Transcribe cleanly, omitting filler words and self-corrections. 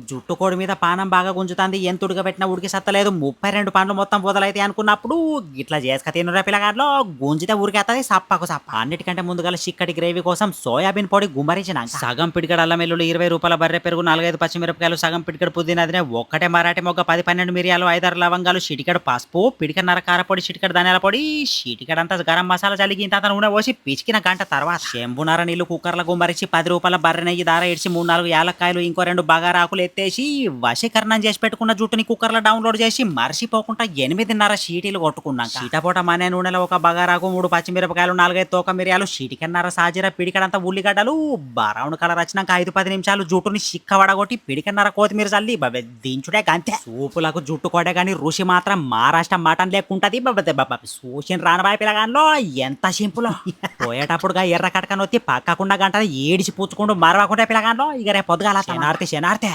జుట్టు కోడి మీద పానం బాగా గుంజుతాంది. ఎంత ఉడకబెట్టినా ఉడికి సత్తలేదు. 32 పండ్లు మొత్తం పొదలైతాయి అనుకున్నప్పుడు గిట్లా చేసుక తినురా పిల్లగాడ్లో గుంజితే ఉరికేత్తది సప్పకు సప్ప. అన్నిటికంటే ముందుగాల చిక్కటి గ్రేవీ కోసం సోయాబీన్ పొడి గుమ్మరించినాక సగం పిడికెడు అల్లం వెల్లుల్లి, రూ. 20 బర్రె పెరుగు, 4, 5 పచ్చిమిరపకాయలు, సగం పిడికెడు పుదీనా అదినే ఒక్కటే మరాఠీ మొగ్గ, 10, 12 మిరియాలు, 5, 6 లవంగాలు, చిటికెడు పసుపు, పిడికెడున్నర కారపొడి, చిటికెడు ధనియాల పొడి, చిటికెడంతా గరం మసాలా చల్లి ఇంత నూనె పోసి పిసికిన గంట తర్వాత చెంబున్నర నీళ్లు కుక్కర్లో గుమ్మరించి రూ. 10 బర్రె నెయ్యి దార ఇడిచి 3, 4 యాలక్కాయలు ఇంకో 2 బగారాకులు ఎత్తేసి వశీకరణం చేసి పెట్టుకున్న జుట్టుని కుక్కర్లో డౌన్లోడ్ చేసి మర్చిపోకుండా 8:30 సీటీలు కొట్టుకున్నాక చిటపొట మనే నూనెలో ఒక బగారాకు 3 పచ్చిమిరపకాయలు, 4, 5 తోక మిరియాలు, చిటికెన్నర సాజీర, పిడికెడంతా ఉల్లిగడ్డలు బ్రౌన్ కలర్ వచ్చినాక 5-10 నిమిషాలు జుట్టుని చిక్కవడగొట్టి పిడికెన్నర కొత్తిమీర చల్లి దించుడే గంతే. సూపులకు జుట్టు కొడే గాని రుచి మాత్రం మహారాష్ట్ర మటన్ లేకుంటది. సూచిన రానబాయి పిల్లగాన్లో ఎంత సింపుల్. పోయేటప్పుడుగా ఎర్ర కటకనొత్తి పక్కకున్న గంట ఏడిచి పుచ్చుకుంటూ మరవకుండా పిల్లగాన్లో ఇక రేపు పొద్దుగాల శనార్తే